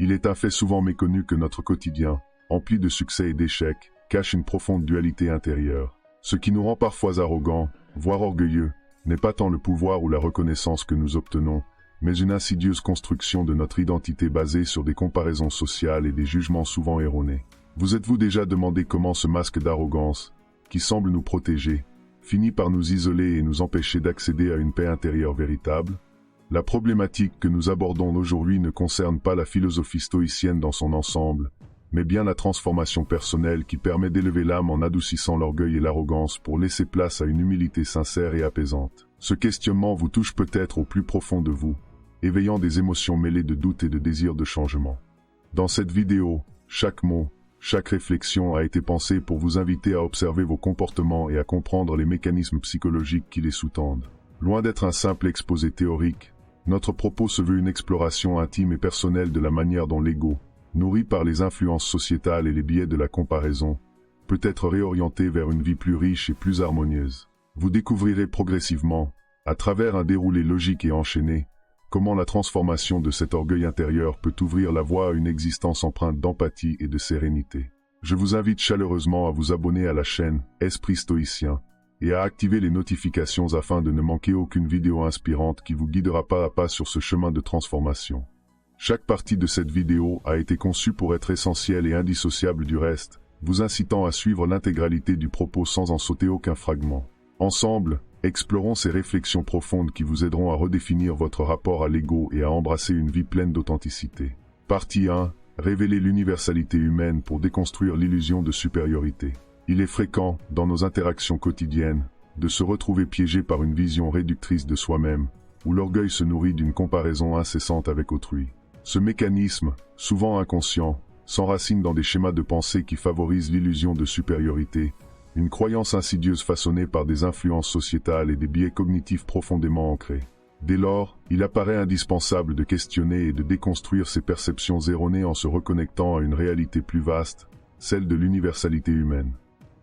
Il est un fait souvent méconnu que notre quotidien, empli de succès et d'échecs, cache une profonde dualité intérieure. Ce qui nous rend parfois arrogants, voire orgueilleux, n'est pas tant le pouvoir ou la reconnaissance que nous obtenons, mais une insidieuse construction de notre identité basée sur des comparaisons sociales et des jugements souvent erronés. Vous êtes-vous déjà demandé comment ce masque d'arrogance, qui semble nous protéger, finit par nous isoler et nous empêcher d'accéder à une paix intérieure véritable? La problématique que nous abordons aujourd'hui ne concerne pas la philosophie stoïcienne dans son ensemble, mais bien la transformation personnelle qui permet d'élever l'âme en adoucissant l'orgueil et l'arrogance pour laisser place à une humilité sincère et apaisante. Ce questionnement vous touche peut-être au plus profond de vous, éveillant des émotions mêlées de doute et de désir de changement. Dans cette vidéo, chaque mot, chaque réflexion a été pensée pour vous inviter à observer vos comportements et à comprendre les mécanismes psychologiques qui les sous-tendent. Loin d'être un simple exposé théorique, notre propos se veut une exploration intime et personnelle de la manière dont l'ego, nourri par les influences sociétales et les biais de la comparaison, peut être réorienté vers une vie plus riche et plus harmonieuse. Vous découvrirez progressivement, à travers un déroulé logique et enchaîné, comment la transformation de cet orgueil intérieur peut ouvrir la voie à une existence empreinte d'empathie et de sérénité. Je vous invite chaleureusement à vous abonner à la chaîne Esprit Stoïcien et à activer les notifications afin de ne manquer aucune vidéo inspirante qui vous guidera pas à pas sur ce chemin de transformation. Chaque partie de cette vidéo a été conçue pour être essentielle et indissociable du reste, vous incitant à suivre l'intégralité du propos sans en sauter aucun fragment. Ensemble, explorons ces réflexions profondes qui vous aideront à redéfinir votre rapport à l'ego et à embrasser une vie pleine d'authenticité. Partie 1. Révéler l'universalité humaine pour déconstruire l'illusion de supériorité. Il est fréquent, dans nos interactions quotidiennes, de se retrouver piégé par une vision réductrice de soi-même, où l'orgueil se nourrit d'une comparaison incessante avec autrui. Ce mécanisme, souvent inconscient, s'enracine dans des schémas de pensée qui favorisent l'illusion de supériorité, une croyance insidieuse façonnée par des influences sociétales et des biais cognitifs profondément ancrés. Dès lors, il apparaît indispensable de questionner et de déconstruire ces perceptions erronées en se reconnectant à une réalité plus vaste, celle de l'universalité humaine.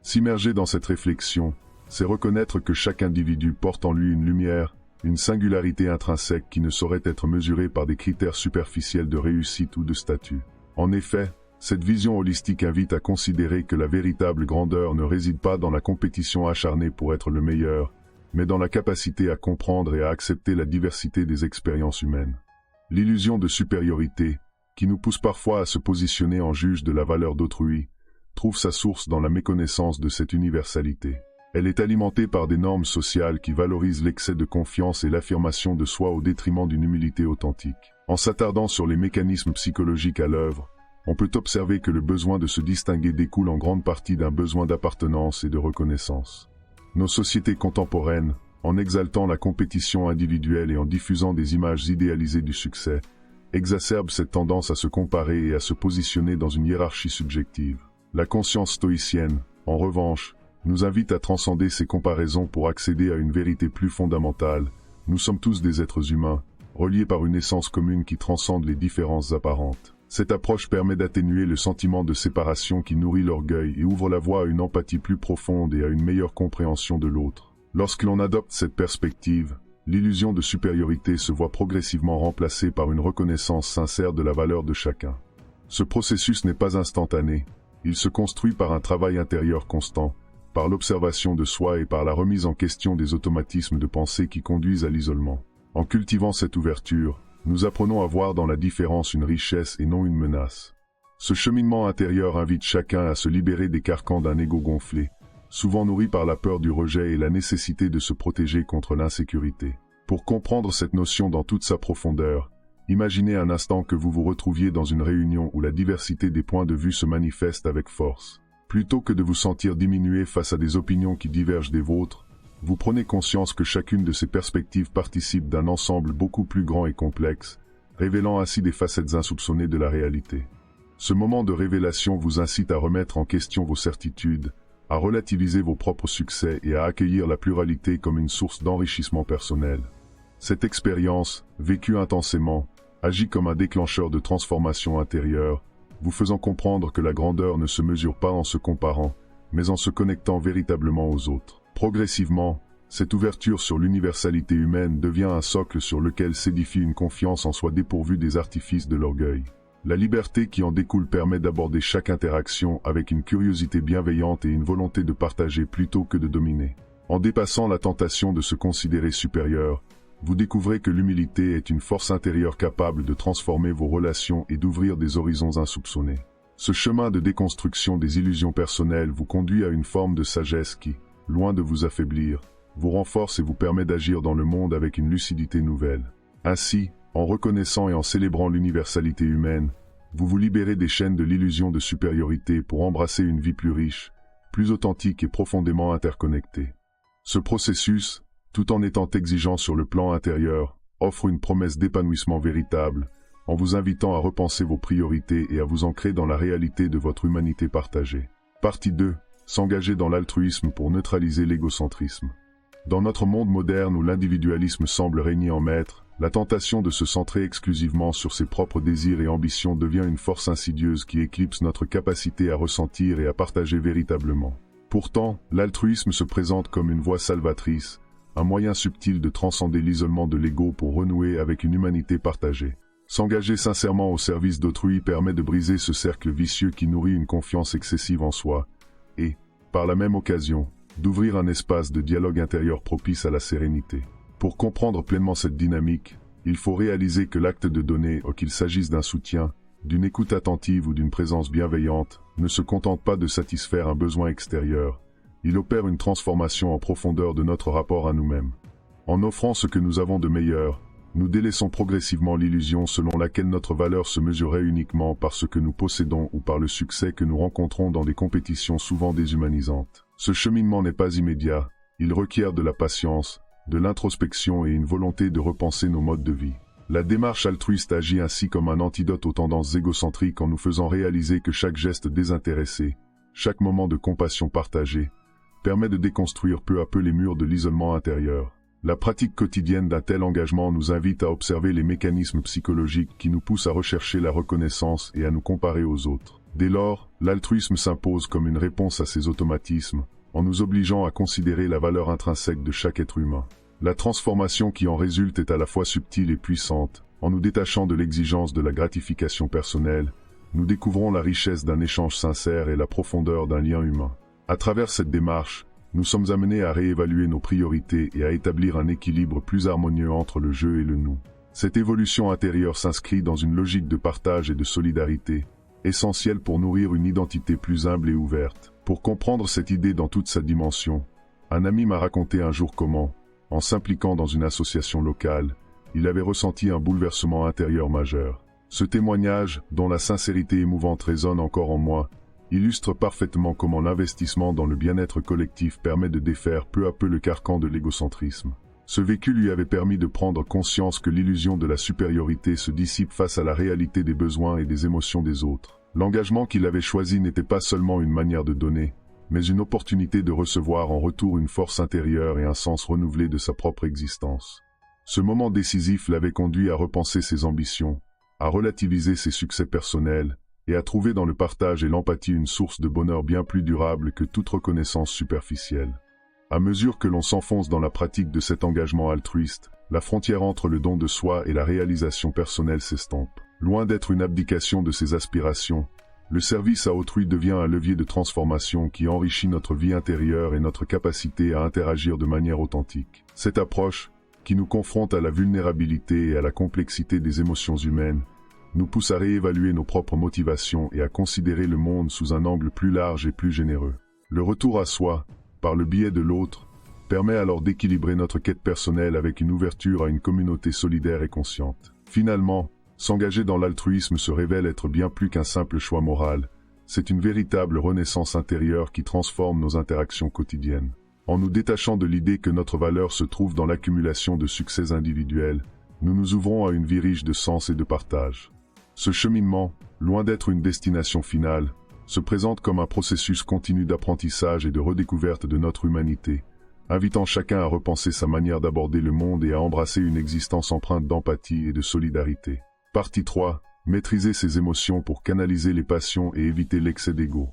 S'immerger dans cette réflexion, c'est reconnaître que chaque individu porte en lui une lumière, une singularité intrinsèque qui ne saurait être mesurée par des critères superficiels de réussite ou de statut. En effet, cette vision holistique invite à considérer que la véritable grandeur ne réside pas dans la compétition acharnée pour être le meilleur, mais dans la capacité à comprendre et à accepter la diversité des expériences humaines. L'illusion de supériorité, qui nous pousse parfois à se positionner en juge de la valeur d'autrui, trouve sa source dans la méconnaissance de cette universalité. Elle est alimentée par des normes sociales qui valorisent l'excès de confiance et l'affirmation de soi au détriment d'une humilité authentique. En s'attardant sur les mécanismes psychologiques à l'œuvre, on peut observer que le besoin de se distinguer découle en grande partie d'un besoin d'appartenance et de reconnaissance. Nos sociétés contemporaines, en exaltant la compétition individuelle et en diffusant des images idéalisées du succès, exacerbent cette tendance à se comparer et à se positionner dans une hiérarchie subjective. La conscience stoïcienne, en revanche, nous invite à transcender ces comparaisons pour accéder à une vérité plus fondamentale. Nous sommes tous des êtres humains, reliés par une essence commune qui transcende les différences apparentes. Cette approche permet d'atténuer le sentiment de séparation qui nourrit l'orgueil et ouvre la voie à une empathie plus profonde et à une meilleure compréhension de l'autre. Lorsque l'on adopte cette perspective, l'illusion de supériorité se voit progressivement remplacée par une reconnaissance sincère de la valeur de chacun. Ce processus n'est pas instantané, il se construit par un travail intérieur constant, par l'observation de soi et par la remise en question des automatismes de pensée qui conduisent à l'isolement. En cultivant cette ouverture, nous apprenons à voir dans la différence une richesse et non une menace. Ce cheminement intérieur invite chacun à se libérer des carcans d'un ego gonflé, souvent nourri par la peur du rejet et la nécessité de se protéger contre l'insécurité. Pour comprendre cette notion dans toute sa profondeur, imaginez un instant que vous vous retrouviez dans une réunion où la diversité des points de vue se manifeste avec force. Plutôt que de vous sentir diminué face à des opinions qui divergent des vôtres, vous prenez conscience que chacune de ces perspectives participe d'un ensemble beaucoup plus grand et complexe, révélant ainsi des facettes insoupçonnées de la réalité. Ce moment de révélation vous incite à remettre en question vos certitudes, à relativiser vos propres succès et à accueillir la pluralité comme une source d'enrichissement personnel. Cette expérience, vécue intensément, agit comme un déclencheur de transformation intérieure, vous faisant comprendre que la grandeur ne se mesure pas en se comparant, mais en se connectant véritablement aux autres. Progressivement, cette ouverture sur l'universalité humaine devient un socle sur lequel s'édifie une confiance en soi dépourvue des artifices de l'orgueil. La liberté qui en découle permet d'aborder chaque interaction avec une curiosité bienveillante et une volonté de partager plutôt que de dominer. En dépassant la tentation de se considérer supérieur, vous découvrez que l'humilité est une force intérieure capable de transformer vos relations et d'ouvrir des horizons insoupçonnés. Ce chemin de déconstruction des illusions personnelles vous conduit à une forme de sagesse qui, loin de vous affaiblir, vous renforce et vous permet d'agir dans le monde avec une lucidité nouvelle. Ainsi, en reconnaissant et en célébrant l'universalité humaine, vous vous libérez des chaînes de l'illusion de supériorité pour embrasser une vie plus riche, plus authentique et profondément interconnectée. Ce processus, tout en étant exigeant sur le plan intérieur, offre une promesse d'épanouissement véritable, en vous invitant à repenser vos priorités et à vous ancrer dans la réalité de votre humanité partagée. Partie 2. S'engager dans l'altruisme pour neutraliser l'égocentrisme. Dans notre monde moderne où l'individualisme semble régner en maître, la tentation de se centrer exclusivement sur ses propres désirs et ambitions devient une force insidieuse qui éclipse notre capacité à ressentir et à partager véritablement. Pourtant, l'altruisme se présente comme une voie salvatrice, un moyen subtil de transcender l'isolement de l'ego pour renouer avec une humanité partagée. S'engager sincèrement au service d'autrui permet de briser ce cercle vicieux qui nourrit une confiance excessive en soi, et, par la même occasion, d'ouvrir un espace de dialogue intérieur propice à la sérénité. Pour comprendre pleinement cette dynamique, il faut réaliser que l'acte de donner, qu'il s'agisse d'un soutien, d'une écoute attentive ou d'une présence bienveillante, ne se contente pas de satisfaire un besoin extérieur. Il opère une transformation en profondeur de notre rapport à nous-mêmes. En offrant ce que nous avons de meilleur, nous délaissons progressivement l'illusion selon laquelle notre valeur se mesurait uniquement par ce que nous possédons ou par le succès que nous rencontrons dans des compétitions souvent déshumanisantes. Ce cheminement n'est pas immédiat, il requiert de la patience, de l'introspection et une volonté de repenser nos modes de vie. La démarche altruiste agit ainsi comme un antidote aux tendances égocentriques en nous faisant réaliser que chaque geste désintéressé, chaque moment de compassion partagée, permet de déconstruire peu à peu les murs de l'isolement intérieur. La pratique quotidienne d'un tel engagement nous invite à observer les mécanismes psychologiques qui nous poussent à rechercher la reconnaissance et à nous comparer aux autres. Dès lors, l'altruisme s'impose comme une réponse à ces automatismes, en nous obligeant à considérer la valeur intrinsèque de chaque être humain. La transformation qui en résulte est à la fois subtile et puissante. En nous détachant de l'exigence de la gratification personnelle, nous découvrons la richesse d'un échange sincère et la profondeur d'un lien humain. À travers cette démarche, nous sommes amenés à réévaluer nos priorités et à établir un équilibre plus harmonieux entre le je et le nous. Cette évolution intérieure s'inscrit dans une logique de partage et de solidarité, essentielle pour nourrir une identité plus humble et ouverte. Pour comprendre cette idée dans toute sa dimension, un ami m'a raconté un jour comment, en s'impliquant dans une association locale, il avait ressenti un bouleversement intérieur majeur. Ce témoignage, dont la sincérité émouvante résonne encore en moi, illustre parfaitement comment l'investissement dans le bien-être collectif permet de défaire peu à peu le carcan de l'égocentrisme. Ce vécu lui avait permis de prendre conscience que l'illusion de la supériorité se dissipe face à la réalité des besoins et des émotions des autres. L'engagement qu'il avait choisi n'était pas seulement une manière de donner, mais une opportunité de recevoir en retour une force intérieure et un sens renouvelé de sa propre existence. Ce moment décisif l'avait conduit à repenser ses ambitions, à relativiser ses succès personnels, et à trouver dans le partage et l'empathie une source de bonheur bien plus durable que toute reconnaissance superficielle. À mesure que l'on s'enfonce dans la pratique de cet engagement altruiste, la frontière entre le don de soi et la réalisation personnelle s'estompe. Loin d'être une abdication de ses aspirations, le service à autrui devient un levier de transformation qui enrichit notre vie intérieure et notre capacité à interagir de manière authentique. Cette approche, qui nous confronte à la vulnérabilité et à la complexité des émotions humaines, nous pousse à réévaluer nos propres motivations et à considérer le monde sous un angle plus large et plus généreux. Le retour à soi, par le biais de l'autre, permet alors d'équilibrer notre quête personnelle avec une ouverture à une communauté solidaire et consciente. Finalement, s'engager dans l'altruisme se révèle être bien plus qu'un simple choix moral, c'est une véritable renaissance intérieure qui transforme nos interactions quotidiennes. En nous détachant de l'idée que notre valeur se trouve dans l'accumulation de succès individuels, nous nous ouvrons à une vie riche de sens et de partage. Ce cheminement, loin d'être une destination finale, se présente comme un processus continu d'apprentissage et de redécouverte de notre humanité, invitant chacun à repenser sa manière d'aborder le monde et à embrasser une existence empreinte d'empathie et de solidarité. Partie 3. Maîtriser ses émotions pour canaliser les passions et éviter l'excès d'ego.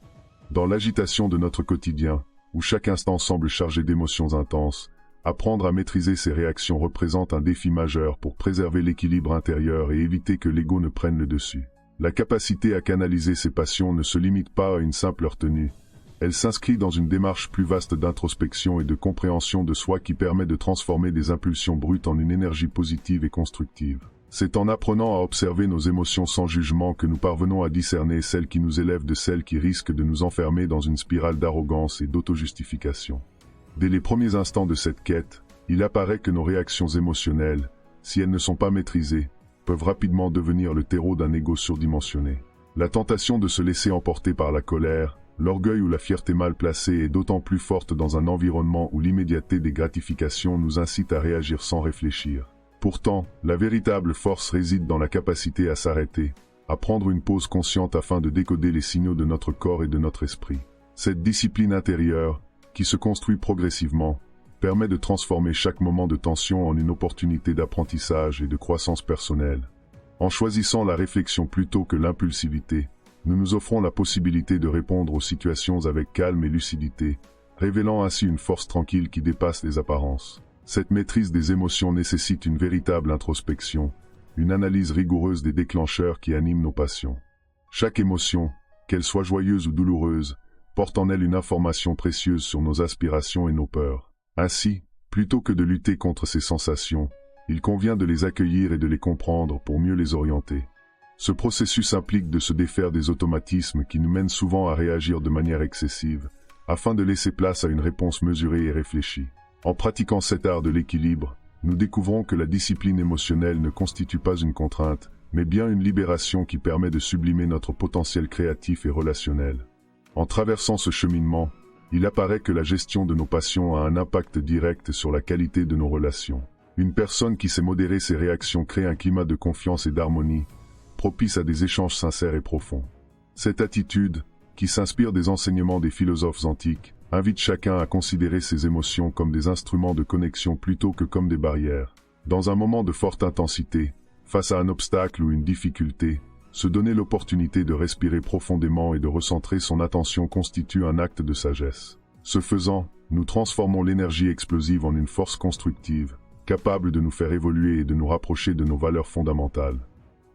Dans l'agitation de notre quotidien, où chaque instant semble chargé d'émotions intenses, apprendre à maîtriser ses réactions représente un défi majeur pour préserver l'équilibre intérieur et éviter que l'ego ne prenne le dessus. La capacité à canaliser ses passions ne se limite pas à une simple retenue. Elle s'inscrit dans une démarche plus vaste d'introspection et de compréhension de soi qui permet de transformer des impulsions brutes en une énergie positive et constructive. C'est en apprenant à observer nos émotions sans jugement que nous parvenons à discerner celles qui nous élèvent de celles qui risquent de nous enfermer dans une spirale d'arrogance et d'autojustification. Dès les premiers instants de cette quête, il apparaît que nos réactions émotionnelles, si elles ne sont pas maîtrisées, peuvent rapidement devenir le terreau d'un ego surdimensionné. La tentation de se laisser emporter par la colère, l'orgueil ou la fierté mal placée est d'autant plus forte dans un environnement où l'immédiateté des gratifications nous incite à réagir sans réfléchir. Pourtant, la véritable force réside dans la capacité à s'arrêter, à prendre une pause consciente afin de décoder les signaux de notre corps et de notre esprit. Cette discipline intérieure, qui se construit progressivement, permet de transformer chaque moment de tension en une opportunité d'apprentissage et de croissance personnelle. En choisissant la réflexion plutôt que l'impulsivité, nous nous offrons la possibilité de répondre aux situations avec calme et lucidité, révélant ainsi une force tranquille qui dépasse les apparences. Cette maîtrise des émotions nécessite une véritable introspection, une analyse rigoureuse des déclencheurs qui animent nos passions. Chaque émotion, qu'elle soit joyeuse ou douloureuse, porte en elle une information précieuse sur nos aspirations et nos peurs. Ainsi, plutôt que de lutter contre ces sensations, il convient de les accueillir et de les comprendre pour mieux les orienter. Ce processus implique de se défaire des automatismes qui nous mènent souvent à réagir de manière excessive, afin de laisser place à une réponse mesurée et réfléchie. En pratiquant cet art de l'équilibre, nous découvrons que la discipline émotionnelle ne constitue pas une contrainte, mais bien une libération qui permet de sublimer notre potentiel créatif et relationnel. En traversant ce cheminement, il apparaît que la gestion de nos passions a un impact direct sur la qualité de nos relations. Une personne qui sait modérer ses réactions crée un climat de confiance et d'harmonie, propice à des échanges sincères et profonds. Cette attitude, qui s'inspire des enseignements des philosophes antiques, invite chacun à considérer ses émotions comme des instruments de connexion plutôt que comme des barrières. Dans un moment de forte intensité, face à un obstacle ou une difficulté, se donner l'opportunité de respirer profondément et de recentrer son attention constitue un acte de sagesse. Ce faisant, nous transformons l'énergie explosive en une force constructive, capable de nous faire évoluer et de nous rapprocher de nos valeurs fondamentales.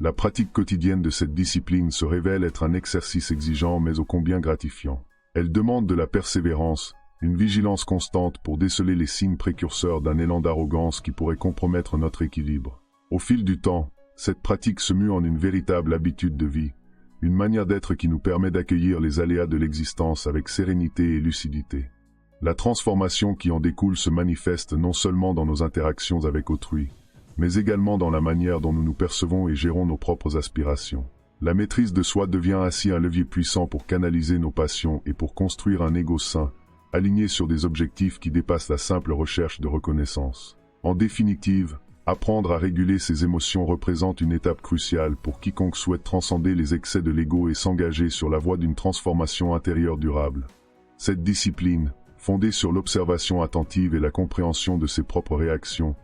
La pratique quotidienne de cette discipline se révèle être un exercice exigeant mais ô combien gratifiant. Elle demande de la persévérance, une vigilance constante pour déceler les signes précurseurs d'un élan d'arrogance qui pourrait compromettre notre équilibre. Au fil du temps, cette pratique se mue en une véritable habitude de vie, une manière d'être qui nous permet d'accueillir les aléas de l'existence avec sérénité et lucidité. La transformation qui en découle se manifeste non seulement dans nos interactions avec autrui, mais également dans la manière dont nous nous percevons et gérons nos propres aspirations. La maîtrise de soi devient ainsi un levier puissant pour canaliser nos passions et pour construire un ego sain, aligné sur des objectifs qui dépassent la simple recherche de reconnaissance. En définitive, apprendre à réguler ses émotions représente une étape cruciale pour quiconque souhaite transcender les excès de l'ego et s'engager sur la voie d'une transformation intérieure durable. Cette discipline, fondée sur l'observation attentive et la compréhension de ses propres réactions,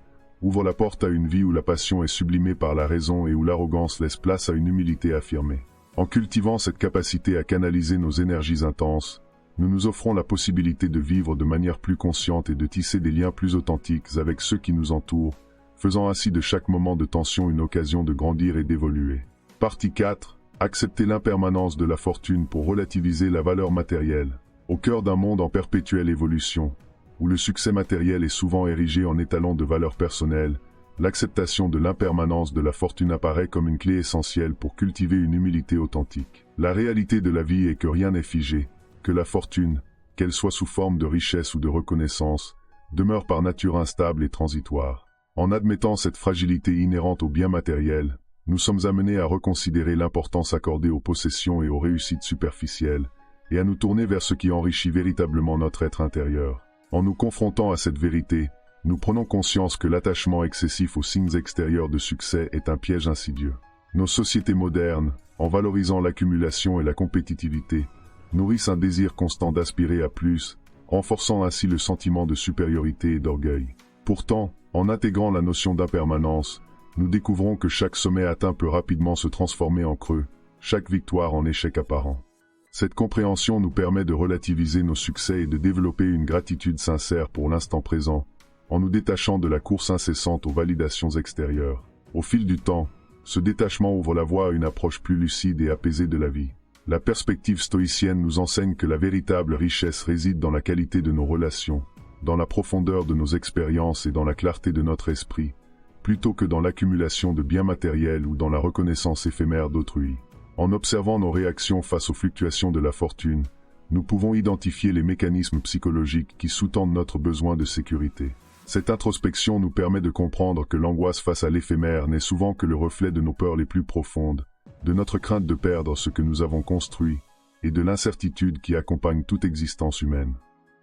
ouvre la porte à une vie où la passion est sublimée par la raison et où l'arrogance laisse place à une humilité affirmée. En cultivant cette capacité à canaliser nos énergies intenses, nous nous offrons la possibilité de vivre de manière plus consciente et de tisser des liens plus authentiques avec ceux qui nous entourent, faisant ainsi de chaque moment de tension une occasion de grandir et d'évoluer. Partie 4. Accepter l'impermanence de la fortune pour relativiser la valeur matérielle. Au cœur d'un monde en perpétuelle évolution, où le succès matériel est souvent érigé en étalon de valeurs personnelles, l'acceptation de l'impermanence de la fortune apparaît comme une clé essentielle pour cultiver une humilité authentique. La réalité de la vie est que rien n'est figé, que la fortune, qu'elle soit sous forme de richesse ou de reconnaissance, demeure par nature instable et transitoire. En admettant cette fragilité inhérente aux biens matériels, nous sommes amenés à reconsidérer l'importance accordée aux possessions et aux réussites superficielles, et à nous tourner vers ce qui enrichit véritablement notre être intérieur. En nous confrontant à cette vérité, nous prenons conscience que l'attachement excessif aux signes extérieurs de succès est un piège insidieux. Nos sociétés modernes, en valorisant l'accumulation et la compétitivité, nourrissent un désir constant d'aspirer à plus, renforçant ainsi le sentiment de supériorité et d'orgueil. Pourtant, en intégrant la notion d'impermanence, nous découvrons que chaque sommet atteint peut rapidement se transformer en creux, chaque victoire en échec apparent. Cette compréhension nous permet de relativiser nos succès et de développer une gratitude sincère pour l'instant présent, en nous détachant de la course incessante aux validations extérieures. Au fil du temps, Ce détachement ouvre la voie à une approche plus lucide et apaisée de la vie. La perspective stoïcienne nous enseigne que la véritable richesse réside dans la qualité de nos relations, dans la profondeur de nos expériences et dans la clarté de notre esprit, plutôt que dans l'accumulation de biens matériels ou dans la reconnaissance éphémère d'autrui. En observant nos réactions face aux fluctuations de la fortune, nous pouvons identifier les mécanismes psychologiques qui sous-tendent notre besoin de sécurité. Cette introspection nous permet de comprendre que l'angoisse face à l'éphémère n'est souvent que le reflet de nos peurs les plus profondes, de notre crainte de perdre ce que nous avons construit, et de l'incertitude qui accompagne toute existence humaine.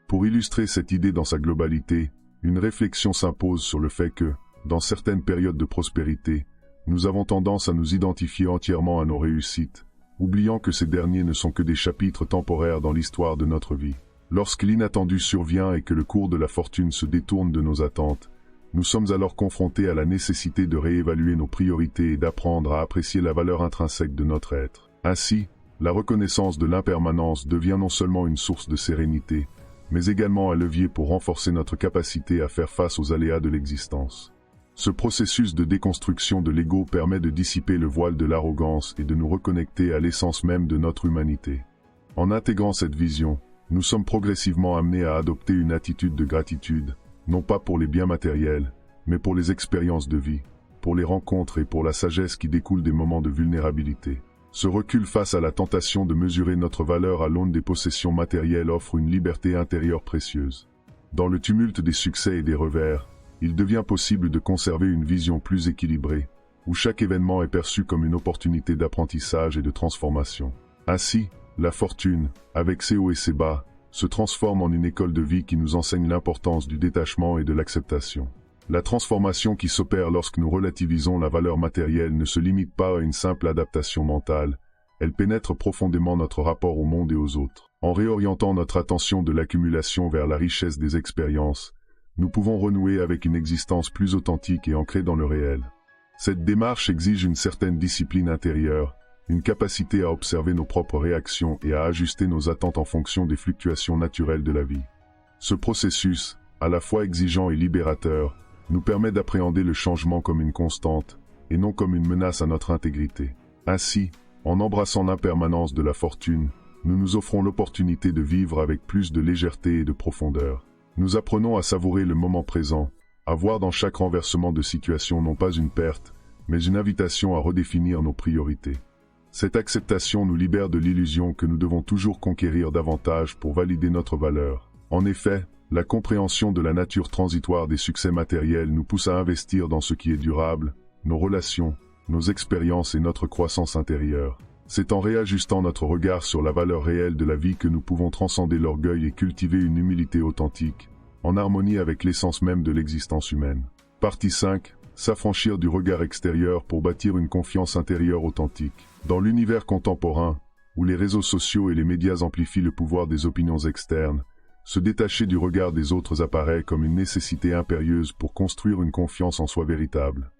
Pour illustrer cette idée dans sa globalité, une réflexion s'impose sur le fait que, dans certaines périodes de prospérité, nous avons tendance à nous identifier entièrement à nos réussites, oubliant que ces derniers ne sont que des chapitres temporaires dans l'histoire de notre vie. Lorsque l'inattendu survient et que le cours de la fortune se détourne de nos attentes, nous sommes alors confrontés à la nécessité de réévaluer nos priorités et d'apprendre à apprécier la valeur intrinsèque de notre être. Ainsi, la reconnaissance de l'impermanence devient non seulement une source de sérénité, mais également un levier pour renforcer notre capacité à faire face aux aléas de l'existence. Ce processus de déconstruction de l'ego permet de dissiper le voile de l'arrogance et de nous reconnecter à l'essence même de notre humanité. En intégrant cette vision, nous sommes progressivement amenés à adopter une attitude de gratitude, non pas pour les biens matériels, mais pour les expériences de vie, pour les rencontres et pour la sagesse qui découle des moments de vulnérabilité. Ce recul face à la tentation de mesurer notre valeur à l'aune des possessions matérielles offre une liberté intérieure précieuse. Dans le tumulte des succès et des revers, il devient possible de conserver une vision plus équilibrée, où chaque événement est perçu comme une opportunité d'apprentissage et de transformation. Ainsi, la fortune, avec ses hauts et ses bas, se transforme en une école de vie qui nous enseigne l'importance du détachement et de l'acceptation. La transformation qui s'opère lorsque nous relativisons la valeur matérielle ne se limite pas à une simple adaptation mentale, elle pénètre profondément notre rapport au monde et aux autres. En réorientant notre attention de l'accumulation vers la richesse des expériences, nous pouvons renouer avec une existence plus authentique et ancrée dans le réel. Cette démarche exige une certaine discipline intérieure, une capacité à observer nos propres réactions et à ajuster nos attentes en fonction des fluctuations naturelles de la vie. Ce processus, à la fois exigeant et libérateur, nous permet d'appréhender le changement comme une constante, et non comme une menace à notre intégrité. Ainsi, en embrassant l'impermanence de la fortune, nous nous offrons l'opportunité de vivre avec plus de légèreté et de profondeur. Nous apprenons à savourer le moment présent, à voir dans chaque renversement de situation non pas une perte, mais une invitation à redéfinir nos priorités. Cette acceptation nous libère de l'illusion que nous devons toujours conquérir davantage pour valider notre valeur. En effet, la compréhension de la nature transitoire des succès matériels nous pousse à investir dans ce qui est durable, nos relations, nos expériences et notre croissance intérieure. C'est en réajustant notre regard sur la valeur réelle de la vie que nous pouvons transcender l'orgueil et cultiver une humilité authentique, en harmonie avec l'essence même de l'existence humaine. Partie 5. S'affranchir du regard extérieur pour bâtir une confiance intérieure authentique. Dans l'univers contemporain, où les réseaux sociaux et les médias amplifient le pouvoir des opinions externes, se détacher du regard des autres apparaît comme une nécessité impérieuse pour construire une confiance en soi véritable.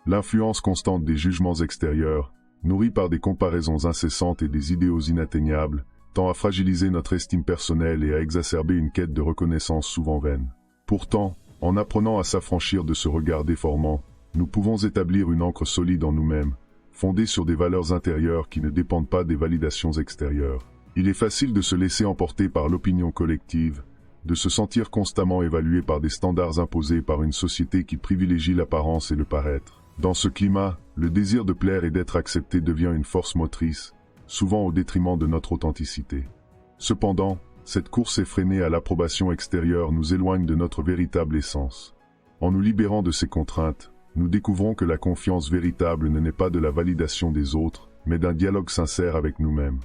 L'influence constante des jugements extérieurs, nourrie par des comparaisons incessantes et des idéaux inatteignables, tend à fragiliser notre estime personnelle et à exacerber une quête de reconnaissance souvent vaine. Pourtant, en apprenant à s'affranchir de ce regard déformant, nous pouvons établir une ancre solide en nous-mêmes, fondée sur des valeurs intérieures qui ne dépendent pas des validations extérieures. Il est facile de se laisser emporter par l'opinion collective, de se sentir constamment évalué par des standards imposés par une société qui privilégie l'apparence et le paraître. Dans ce climat, le désir de plaire et d'être accepté devient une force motrice, souvent au détriment de notre authenticité. Cependant, cette course effrénée à l'approbation extérieure nous éloigne de notre véritable essence. En nous libérant de ces contraintes, nous découvrons que la confiance véritable ne naît pas de la validation des autres, mais d'un dialogue sincère avec nous-mêmes.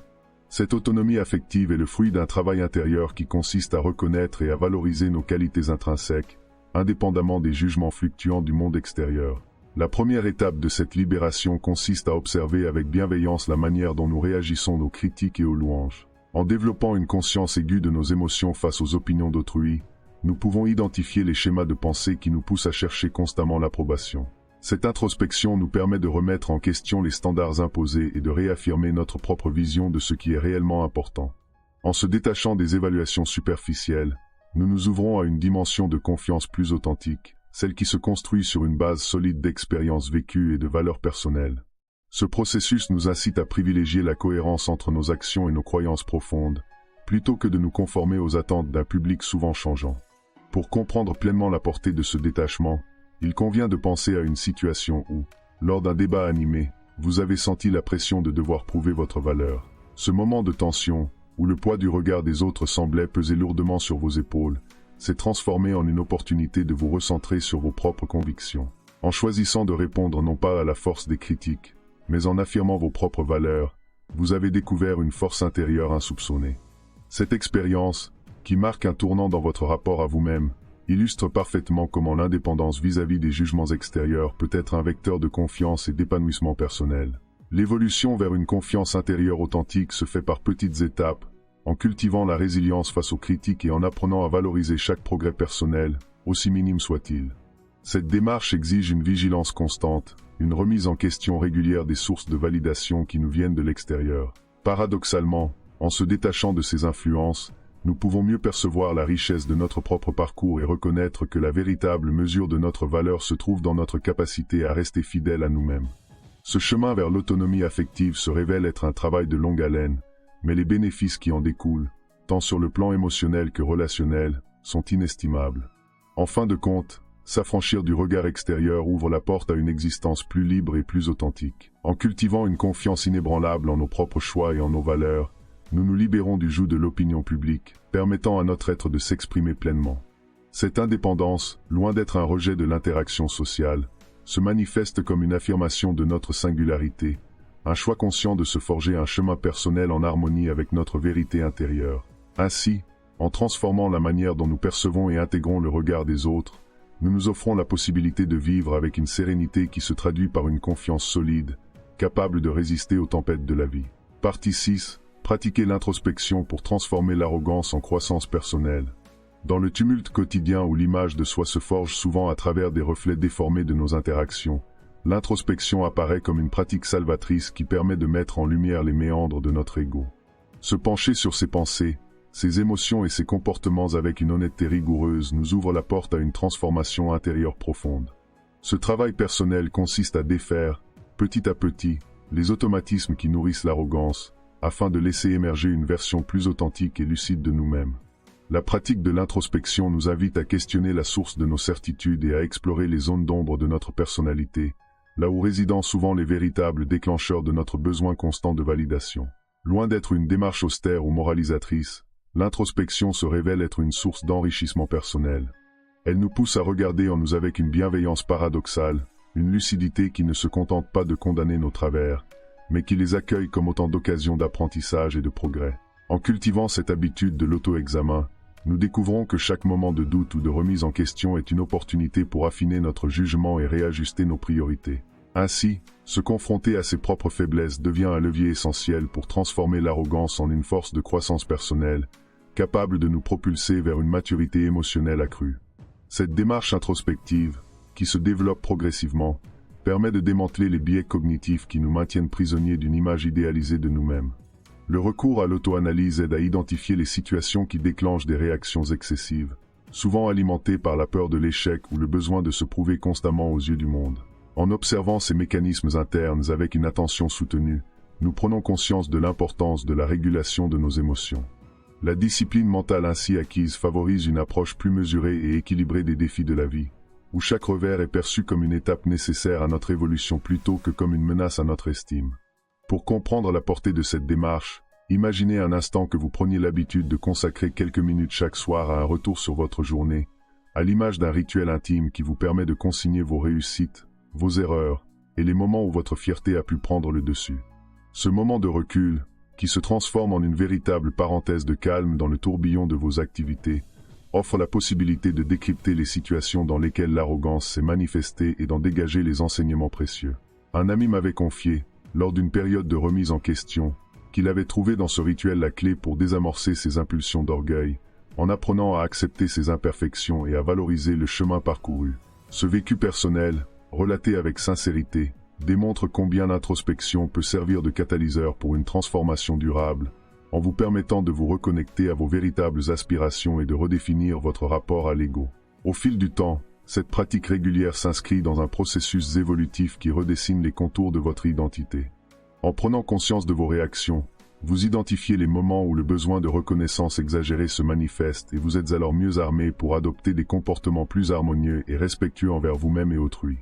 Cette autonomie affective est le fruit d'un travail intérieur qui consiste à reconnaître et à valoriser nos qualités intrinsèques, indépendamment des jugements fluctuants du monde extérieur. La première étape de cette libération consiste à observer avec bienveillance la manière dont nous réagissons aux critiques et aux louanges. En développant une conscience aiguë de nos émotions face aux opinions d'autrui, nous pouvons identifier les schémas de pensée qui nous poussent à chercher constamment l'approbation. Cette introspection nous permet de remettre en question les standards imposés et de réaffirmer notre propre vision de ce qui est réellement important. En se détachant des évaluations superficielles, nous nous ouvrons à une dimension de confiance plus authentique, celle qui se construit sur une base solide d'expériences vécues et de valeurs personnelles. Ce processus nous incite à privilégier la cohérence entre nos actions et nos croyances profondes, plutôt que de nous conformer aux attentes d'un public souvent changeant. Pour comprendre pleinement la portée de ce détachement, il convient de penser à une situation où, lors d'un débat animé, vous avez senti la pression de devoir prouver votre valeur. Ce moment de tension, où le poids du regard des autres semblait peser lourdement sur vos épaules, s'est transformé en une opportunité de vous recentrer sur vos propres convictions. En choisissant de répondre non pas à la force des critiques, mais en affirmant vos propres valeurs, vous avez découvert une force intérieure insoupçonnée. Cette expérience, qui marque un tournant dans votre rapport à vous-même, illustre parfaitement comment l'indépendance vis-à-vis des jugements extérieurs peut être un vecteur de confiance et d'épanouissement personnel. L'évolution vers une confiance intérieure authentique se fait par petites étapes, en cultivant la résilience face aux critiques et en apprenant à valoriser chaque progrès personnel, aussi minime soit-il. Cette démarche exige une vigilance constante, une remise en question régulière des sources de validation qui nous viennent de l'extérieur. Paradoxalement, en se détachant de ces influences, nous pouvons mieux percevoir la richesse de notre propre parcours et reconnaître que la véritable mesure de notre valeur se trouve dans notre capacité à rester fidèles à nous-mêmes. Ce chemin vers l'autonomie affective se révèle être un travail de longue haleine, mais les bénéfices qui en découlent, tant sur le plan émotionnel que relationnel, sont inestimables. En fin de compte, s'affranchir du regard extérieur ouvre la porte à une existence plus libre et plus authentique. En cultivant une confiance inébranlable en nos propres choix et en nos valeurs, nous nous libérons du joug de l'opinion publique, permettant à notre être de s'exprimer pleinement. Cette indépendance, loin d'être un rejet de l'interaction sociale, se manifeste comme une affirmation de notre singularité, un choix conscient de se forger un chemin personnel en harmonie avec notre vérité intérieure. Ainsi, en transformant la manière dont nous percevons et intégrons le regard des autres, nous nous offrons la possibilité de vivre avec une sérénité qui se traduit par une confiance solide, capable de résister aux tempêtes de la vie. Partie 6. Pratiquer l'introspection pour transformer l'arrogance en croissance personnelle. Dans le tumulte quotidien où l'image de soi se forge souvent à travers des reflets déformés de nos interactions, l'introspection apparaît comme une pratique salvatrice qui permet de mettre en lumière les méandres de notre ego. Se pencher sur ses pensées, ses émotions et ses comportements avec une honnêteté rigoureuse nous ouvre la porte à une transformation intérieure profonde. Ce travail personnel consiste à défaire, petit à petit, les automatismes qui nourrissent l'arrogance, afin de laisser émerger une version plus authentique et lucide de nous-mêmes. La pratique de l'introspection nous invite à questionner la source de nos certitudes et à explorer les zones d'ombre de notre personnalité, là où résident souvent les véritables déclencheurs de notre besoin constant de validation. Loin d'être une démarche austère ou moralisatrice, l'introspection se révèle être une source d'enrichissement personnel. Elle nous pousse à regarder en nous avec une bienveillance paradoxale, une lucidité qui ne se contente pas de condamner nos travers, mais qui les accueille comme autant d'occasions d'apprentissage et de progrès. En cultivant cette habitude de l'auto-examen, nous découvrons que chaque moment de doute ou de remise en question est une opportunité pour affiner notre jugement et réajuster nos priorités. Ainsi, se confronter à ses propres faiblesses devient un levier essentiel pour transformer l'arrogance en une force de croissance personnelle, capable de nous propulser vers une maturité émotionnelle accrue. Cette démarche introspective, qui se développe progressivement, permet de démanteler les biais cognitifs qui nous maintiennent prisonniers d'une image idéalisée de nous-mêmes. Le recours à l'auto-analyse aide à identifier les situations qui déclenchent des réactions excessives, souvent alimentées par la peur de l'échec ou le besoin de se prouver constamment aux yeux du monde. En observant ces mécanismes internes avec une attention soutenue, nous prenons conscience de l'importance de la régulation de nos émotions. La discipline mentale ainsi acquise favorise une approche plus mesurée et équilibrée des défis de la vie, où chaque revers est perçu comme une étape nécessaire à notre évolution plutôt que comme une menace à notre estime. Pour comprendre la portée de cette démarche, imaginez un instant que vous preniez l'habitude de consacrer quelques minutes chaque soir à un retour sur votre journée, à l'image d'un rituel intime qui vous permet de consigner vos réussites, vos erreurs, et les moments où votre fierté a pu prendre le dessus. Ce moment de recul, qui se transforme en une véritable parenthèse de calme dans le tourbillon de vos activités, offre la possibilité de décrypter les situations dans lesquelles l'arrogance s'est manifestée et d'en dégager les enseignements précieux. Un ami m'avait confié, lors d'une période de remise en question, qu'il avait trouvé dans ce rituel la clé pour désamorcer ses impulsions d'orgueil, en apprenant à accepter ses imperfections et à valoriser le chemin parcouru. Ce vécu personnel, relaté avec sincérité, démontre combien l'introspection peut servir de catalyseur pour une transformation durable, en vous permettant de vous reconnecter à vos véritables aspirations et de redéfinir votre rapport à l'ego. Au fil du temps, Cette pratique régulière s'inscrit dans un processus évolutif qui redessine les contours de votre identité. En prenant conscience de vos réactions, vous identifiez les moments où le besoin de reconnaissance exagéré se manifeste et vous êtes alors mieux armé pour adopter des comportements plus harmonieux et respectueux envers vous-même et autrui.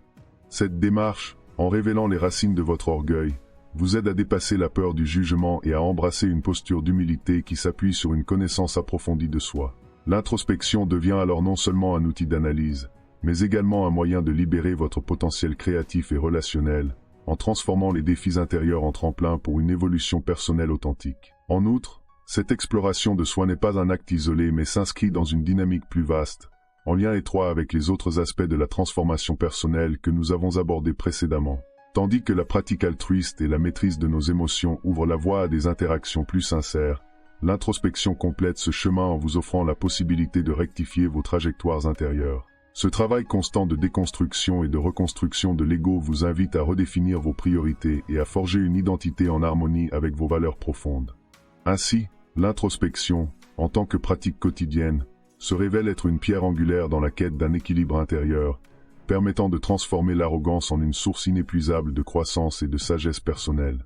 Cette démarche, en révélant les racines de votre orgueil, vous aide à dépasser la peur du jugement et à embrasser une posture d'humilité qui s'appuie sur une connaissance approfondie de soi. L'introspection devient alors non seulement un outil d'analyse, mais également un moyen de libérer votre potentiel créatif et relationnel, en transformant les défis intérieurs en tremplin pour une évolution personnelle authentique. En outre, cette exploration de soi n'est pas un acte isolé mais s'inscrit dans une dynamique plus vaste, en lien étroit avec les autres aspects de la transformation personnelle que nous avons abordés précédemment. Tandis que la pratique altruiste et la maîtrise de nos émotions ouvrent la voie à des interactions plus sincères, l'introspection complète ce chemin en vous offrant la possibilité de rectifier vos trajectoires intérieures. Ce travail constant de déconstruction et de reconstruction de l'ego vous invite à redéfinir vos priorités et à forger une identité en harmonie avec vos valeurs profondes. Ainsi, l'introspection, en tant que pratique quotidienne, se révèle être une pierre angulaire dans la quête d'un équilibre intérieur, permettant de transformer l'arrogance en une source inépuisable de croissance et de sagesse personnelle.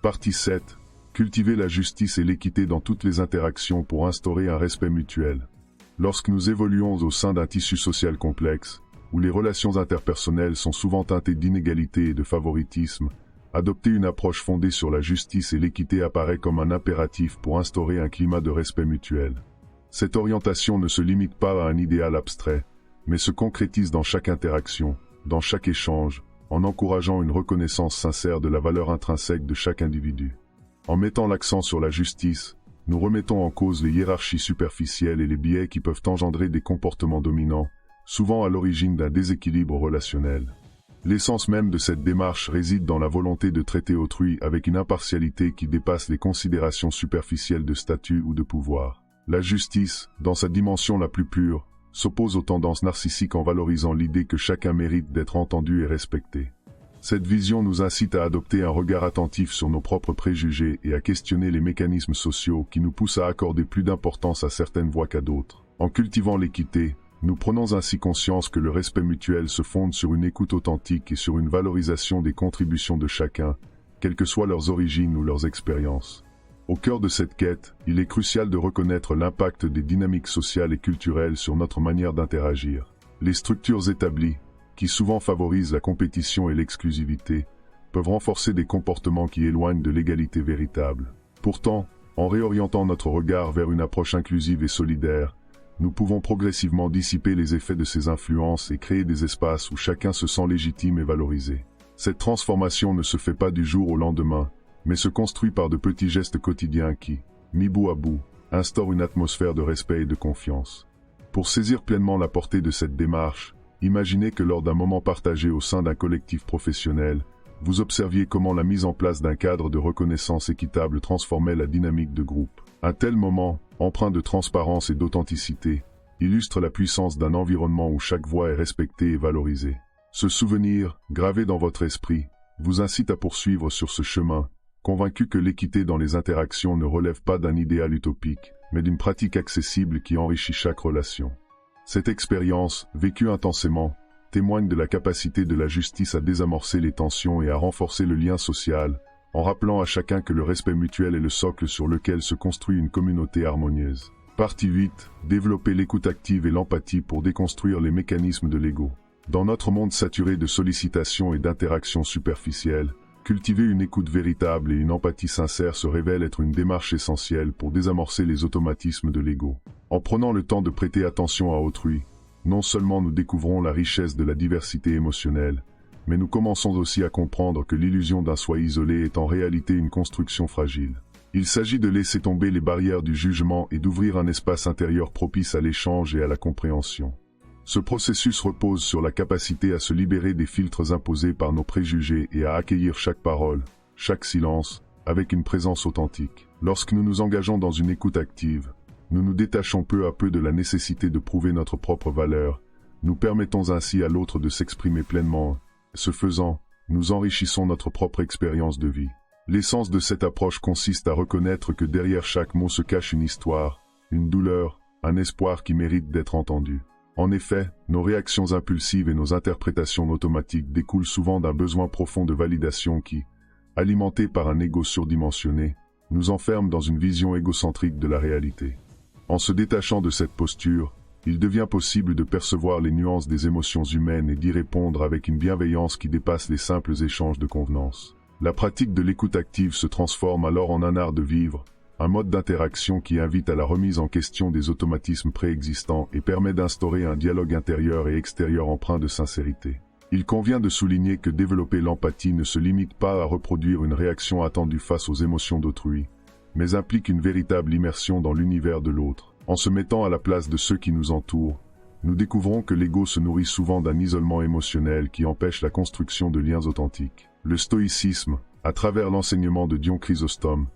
Partie 7. Cultiver la justice et l'équité dans toutes les interactions pour instaurer un respect mutuel. Lorsque nous évoluons au sein d'un tissu social complexe, où les relations interpersonnelles sont souvent teintées d'inégalité et de favoritisme, adopter une approche fondée sur la justice et l'équité apparaît comme un impératif pour instaurer un climat de respect mutuel. Cette orientation ne se limite pas à un idéal abstrait, mais se concrétise dans chaque interaction, dans chaque échange, en encourageant une reconnaissance sincère de la valeur intrinsèque de chaque individu. En mettant l'accent sur la justice, nous remettons en cause les hiérarchies superficielles et les biais qui peuvent engendrer des comportements dominants, souvent à l'origine d'un déséquilibre relationnel. L'essence même de cette démarche réside dans la volonté de traiter autrui avec une impartialité qui dépasse les considérations superficielles de statut ou de pouvoir. La justice, dans sa dimension la plus pure, s'oppose aux tendances narcissiques en valorisant l'idée que chacun mérite d'être entendu et respecté. Cette vision nous incite à adopter un regard attentif sur nos propres préjugés et à questionner les mécanismes sociaux qui nous poussent à accorder plus d'importance à certaines voix qu'à d'autres. En cultivant l'équité, nous prenons ainsi conscience que le respect mutuel se fonde sur une écoute authentique et sur une valorisation des contributions de chacun, quelles que soient leurs origines ou leurs expériences. Au cœur de cette quête, il est crucial de reconnaître l'impact des dynamiques sociales et culturelles sur notre manière d'interagir. Les structures établies, qui souvent favorisent la compétition et l'exclusivité, peuvent renforcer des comportements qui éloignent de l'égalité véritable. Pourtant, en réorientant notre regard vers une approche inclusive et solidaire, nous pouvons progressivement dissiper les effets de ces influences et créer des espaces où chacun se sent légitime et valorisé. Cette transformation ne se fait pas du jour au lendemain, mais se construit par de petits gestes quotidiens qui, mis bout à bout, instaurent une atmosphère de respect et de confiance. Pour saisir pleinement la portée de cette démarche, imaginez que lors d'un moment partagé au sein d'un collectif professionnel, vous observiez comment la mise en place d'un cadre de reconnaissance équitable transformait la dynamique de groupe. Un tel moment, empreint de transparence et d'authenticité, illustre la puissance d'un environnement où chaque voix est respectée et valorisée. Ce souvenir, gravé dans votre esprit, vous incite à poursuivre sur ce chemin, convaincu que l'équité dans les interactions ne relève pas d'un idéal utopique, mais d'une pratique accessible qui enrichit chaque relation. Cette expérience, vécue intensément, témoigne de la capacité de la justice à désamorcer les tensions et à renforcer le lien social, en rappelant à chacun que le respect mutuel est le socle sur lequel se construit une communauté harmonieuse. Partie 8. Développer l'écoute active et l'empathie pour déconstruire les mécanismes de l'ego. Dans notre monde saturé de sollicitations et d'interactions superficielles, cultiver une écoute véritable et une empathie sincère se révèle être une démarche essentielle pour désamorcer les automatismes de l'ego. En prenant le temps de prêter attention à autrui, non seulement nous découvrons la richesse de la diversité émotionnelle, mais nous commençons aussi à comprendre que l'illusion d'un soi isolé est en réalité une construction fragile. Il s'agit de laisser tomber les barrières du jugement et d'ouvrir un espace intérieur propice à l'échange et à la compréhension. Ce processus repose sur la capacité à se libérer des filtres imposés par nos préjugés et à accueillir chaque parole, chaque silence, avec une présence authentique. Lorsque nous nous engageons dans une écoute active, nous nous détachons peu à peu de la nécessité de prouver notre propre valeur, nous permettons ainsi à l'autre de s'exprimer pleinement. Ce faisant, nous enrichissons notre propre expérience de vie. L'essence de cette approche consiste à reconnaître que derrière chaque mot se cache une histoire, une douleur, un espoir qui mérite d'être entendu. En effet, nos réactions impulsives et nos interprétations automatiques découlent souvent d'un besoin profond de validation qui, alimenté par un ego surdimensionné, nous enferme dans une vision égocentrique de la réalité. En se détachant de cette posture, il devient possible de percevoir les nuances des émotions humaines et d'y répondre avec une bienveillance qui dépasse les simples échanges de convenance. La pratique de l'écoute active se transforme alors en un art de vivre, un mode d'interaction qui invite à la remise en question des automatismes préexistants et permet d'instaurer un dialogue intérieur et extérieur empreint de sincérité. Il convient de souligner que développer l'empathie ne se limite pas à reproduire une réaction attendue face aux émotions d'autrui, mais implique une véritable immersion dans l'univers de l'autre. En se mettant à la place de ceux qui nous entourent, nous découvrons que l'ego se nourrit souvent d'un isolement émotionnel qui empêche la construction de liens authentiques. Le stoïcisme, à travers l'enseignement de Dion Chrysostome,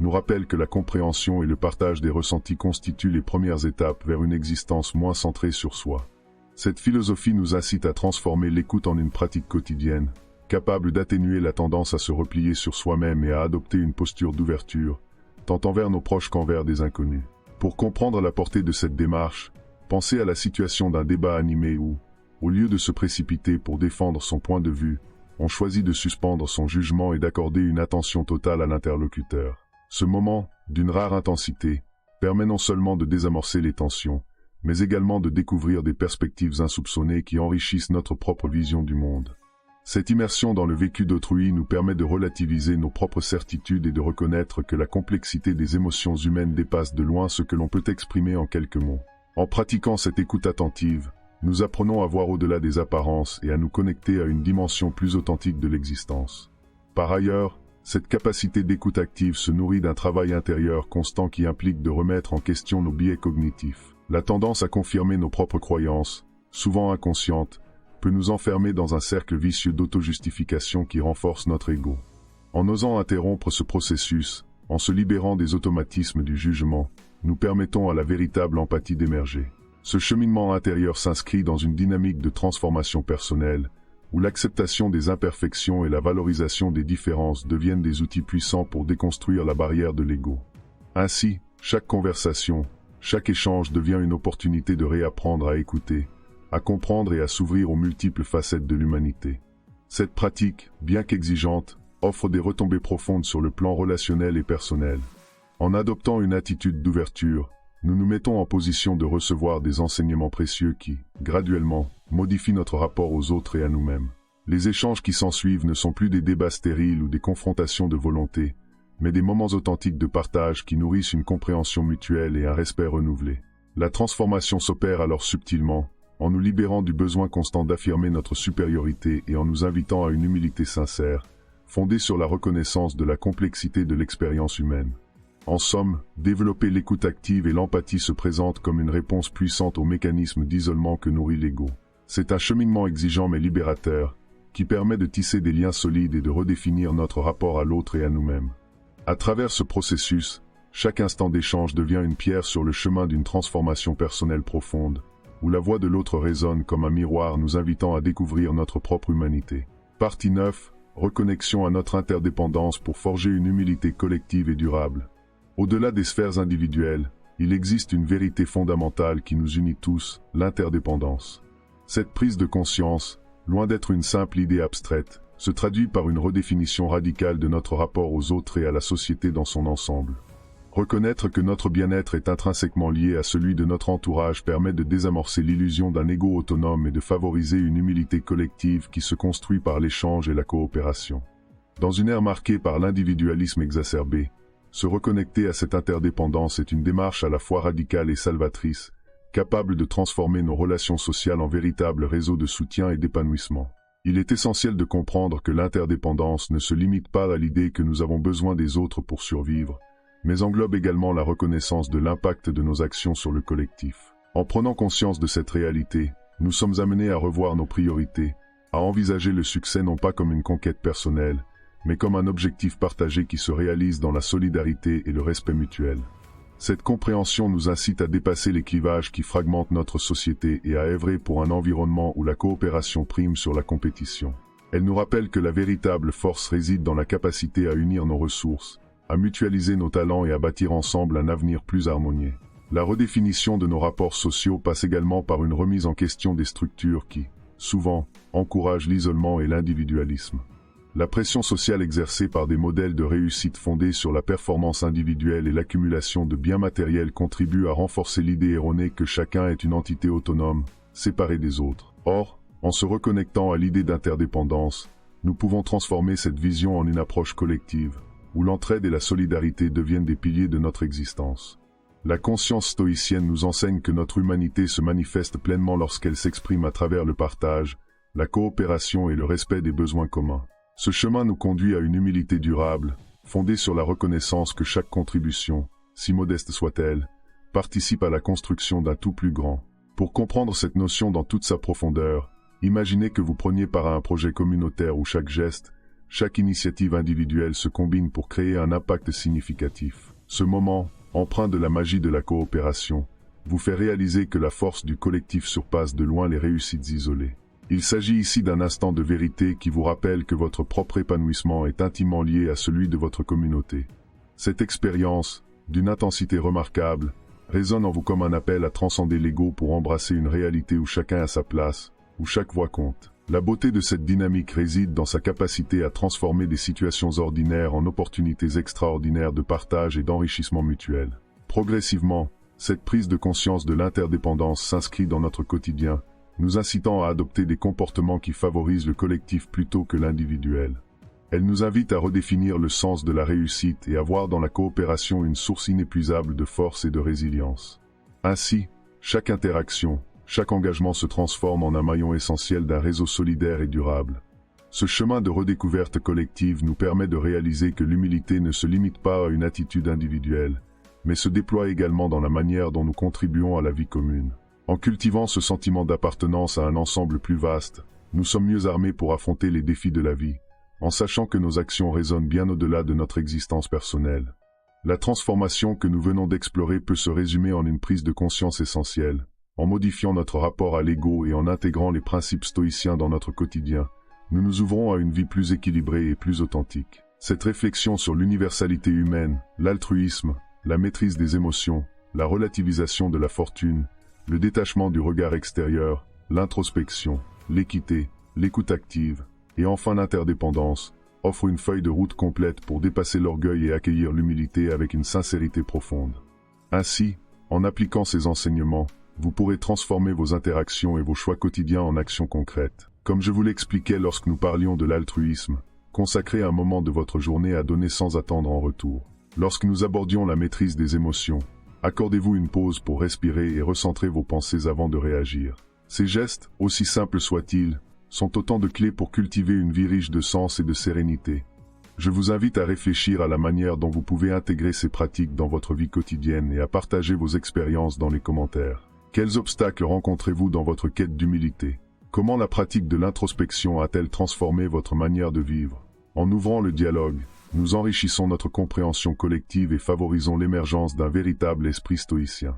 nous rappelle que la compréhension et le partage des ressentis constituent les premières étapes vers une existence moins centrée sur soi. Cette philosophie nous incite à transformer l'écoute en une pratique quotidienne, capable d'atténuer la tendance à se replier sur soi-même et à adopter une posture d'ouverture, tant envers nos proches qu'envers des inconnus. Pour comprendre la portée de cette démarche, pensez à la situation d'un débat animé où, au lieu de se précipiter pour défendre son point de vue, on choisit de suspendre son jugement et d'accorder une attention totale à l'interlocuteur. Ce moment, d'une rare intensité, permet non seulement de désamorcer les tensions, mais également de découvrir des perspectives insoupçonnées qui enrichissent notre propre vision du monde. Cette immersion dans le vécu d'autrui nous permet de relativiser nos propres certitudes et de reconnaître que la complexité des émotions humaines dépasse de loin ce que l'on peut exprimer en quelques mots. En pratiquant cette écoute attentive, nous apprenons à voir au-delà des apparences et à nous connecter à une dimension plus authentique de l'existence. Par ailleurs, cette capacité d'écoute active se nourrit d'un travail intérieur constant qui implique de remettre en question nos biais cognitifs. La tendance à confirmer nos propres croyances, souvent inconscientes, peut nous enfermer dans un cercle vicieux d'auto-justification qui renforce notre ego. En osant interrompre ce processus, en se libérant des automatismes du jugement, nous permettons à la véritable empathie d'émerger. Ce cheminement intérieur s'inscrit dans une dynamique de transformation personnelle, où l'acceptation des imperfections et la valorisation des différences deviennent des outils puissants pour déconstruire la barrière de l'ego. Ainsi, chaque conversation, chaque échange devient une opportunité de réapprendre à écouter, à comprendre et à s'ouvrir aux multiples facettes de l'humanité. Cette pratique, bien qu'exigeante, offre des retombées profondes sur le plan relationnel et personnel. En adoptant une attitude d'ouverture, nous nous mettons en position de recevoir des enseignements précieux qui, graduellement, modifient notre rapport aux autres et à nous-mêmes. Les échanges qui s'ensuivent ne sont plus des débats stériles ou des confrontations de volonté, mais des moments authentiques de partage qui nourrissent une compréhension mutuelle et un respect renouvelé. La transformation s'opère alors subtilement, en nous libérant du besoin constant d'affirmer notre supériorité et en nous invitant à une humilité sincère, fondée sur la reconnaissance de la complexité de l'expérience humaine. En somme, développer l'écoute active et l'empathie se présentent comme une réponse puissante au mécanisme d'isolement que nourrit l'ego. C'est un cheminement exigeant mais libérateur, qui permet de tisser des liens solides et de redéfinir notre rapport à l'autre et à nous-mêmes. À travers ce processus, chaque instant d'échange devient une pierre sur le chemin d'une transformation personnelle profonde, où la voix de l'autre résonne comme un miroir nous invitant à découvrir notre propre humanité. Partie 9. Reconnexion à notre interdépendance pour forger une humilité collective et durable. Au-delà des sphères individuelles, il existe une vérité fondamentale qui nous unit tous, l'interdépendance. Cette prise de conscience, loin d'être une simple idée abstraite, se traduit par une redéfinition radicale de notre rapport aux autres et à la société dans son ensemble. Reconnaître que notre bien-être est intrinsèquement lié à celui de notre entourage permet de désamorcer l'illusion d'un ego autonome et de favoriser une humilité collective qui se construit par l'échange et la coopération. Dans une ère marquée par l'individualisme exacerbé, se reconnecter à cette interdépendance est une démarche à la fois radicale et salvatrice, capable de transformer nos relations sociales en véritables réseaux de soutien et d'épanouissement. Il est essentiel de comprendre que l'interdépendance ne se limite pas à l'idée que nous avons besoin des autres pour survivre, mais englobe également la reconnaissance de l'impact de nos actions sur le collectif. En prenant conscience de cette réalité, nous sommes amenés à revoir nos priorités, à envisager le succès non pas comme une conquête personnelle, mais comme un objectif partagé qui se réalise dans la solidarité et le respect mutuel. Cette compréhension nous incite à dépasser les clivages qui fragmentent notre société et à œuvrer pour un environnement où la coopération prime sur la compétition. Elle nous rappelle que la véritable force réside dans la capacité à unir nos ressources, à mutualiser nos talents et à bâtir ensemble un avenir plus harmonieux. La redéfinition de nos rapports sociaux passe également par une remise en question des structures qui, souvent, encouragent l'isolement et l'individualisme. La pression sociale exercée par des modèles de réussite fondés sur la performance individuelle et l'accumulation de biens matériels contribue à renforcer l'idée erronée que chacun est une entité autonome, séparée des autres. Or, en se reconnectant à l'idée d'interdépendance, nous pouvons transformer cette vision en une approche collective, où l'entraide et la solidarité deviennent des piliers de notre existence. La conscience stoïcienne nous enseigne que notre humanité se manifeste pleinement lorsqu'elle s'exprime à travers le partage, la coopération et le respect des besoins communs. Ce chemin nous conduit à une humilité durable, fondée sur la reconnaissance que chaque contribution, si modeste soit-elle, participe à la construction d'un tout plus grand. Pour comprendre cette notion dans toute sa profondeur, imaginez que vous preniez part à un projet communautaire où chaque geste, chaque initiative individuelle se combine pour créer un impact significatif. Ce moment, empreint de la magie de la coopération, vous fait réaliser que la force du collectif surpasse de loin les réussites isolées. Il s'agit ici d'un instant de vérité qui vous rappelle que votre propre épanouissement est intimement lié à celui de votre communauté. Cette expérience, d'une intensité remarquable, résonne en vous comme un appel à transcender l'ego pour embrasser une réalité où chacun a sa place, où chaque voix compte. La beauté de cette dynamique réside dans sa capacité à transformer des situations ordinaires en opportunités extraordinaires de partage et d'enrichissement mutuel. Progressivement, cette prise de conscience de l'interdépendance s'inscrit dans notre quotidien, nous incitant à adopter des comportements qui favorisent le collectif plutôt que l'individuel. Elle nous invite à redéfinir le sens de la réussite et à voir dans la coopération une source inépuisable de force et de résilience. Ainsi, chaque interaction, chaque engagement se transforme en un maillon essentiel d'un réseau solidaire et durable. Ce chemin de redécouverte collective nous permet de réaliser que l'humilité ne se limite pas à une attitude individuelle, mais se déploie également dans la manière dont nous contribuons à la vie commune. En cultivant ce sentiment d'appartenance à un ensemble plus vaste, nous sommes mieux armés pour affronter les défis de la vie, en sachant que nos actions résonnent bien au-delà de notre existence personnelle. La transformation que nous venons d'explorer peut se résumer en une prise de conscience essentielle. En modifiant notre rapport à l'ego et en intégrant les principes stoïciens dans notre quotidien, nous nous ouvrons à une vie plus équilibrée et plus authentique. Cette réflexion sur l'universalité humaine, l'altruisme, la maîtrise des émotions, la relativisation de la fortune, le détachement du regard extérieur, l'introspection, l'équité, l'écoute active, et enfin l'interdépendance, offre une feuille de route complète pour dépasser l'orgueil et accueillir l'humilité avec une sincérité profonde. Ainsi, en appliquant ces enseignements, vous pourrez transformer vos interactions et vos choix quotidiens en actions concrètes. Comme je vous l'expliquais lorsque nous parlions de l'altruisme, consacrez un moment de votre journée à donner sans attendre en retour. Lorsque nous abordions la maîtrise des émotions, accordez-vous une pause pour respirer et recentrer vos pensées avant de réagir. Ces gestes, aussi simples soient-ils, sont autant de clés pour cultiver une vie riche de sens et de sérénité. Je vous invite à réfléchir à la manière dont vous pouvez intégrer ces pratiques dans votre vie quotidienne et à partager vos expériences dans les commentaires. Quels obstacles rencontrez-vous dans votre quête d'humilité? Comment la pratique de l'introspection a-t-elle transformé votre manière de vivre? En ouvrant le dialogue, nous enrichissons notre compréhension collective et favorisons l'émergence d'un véritable esprit stoïcien.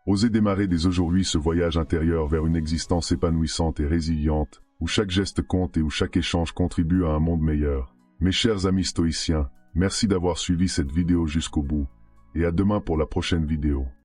Osez démarrer dès aujourd'hui ce voyage intérieur vers une existence épanouissante et résiliente, où chaque geste compte et où chaque échange contribue à un monde meilleur. Mes chers amis stoïciens, merci d'avoir suivi cette vidéo jusqu'au bout, et à demain pour la prochaine vidéo.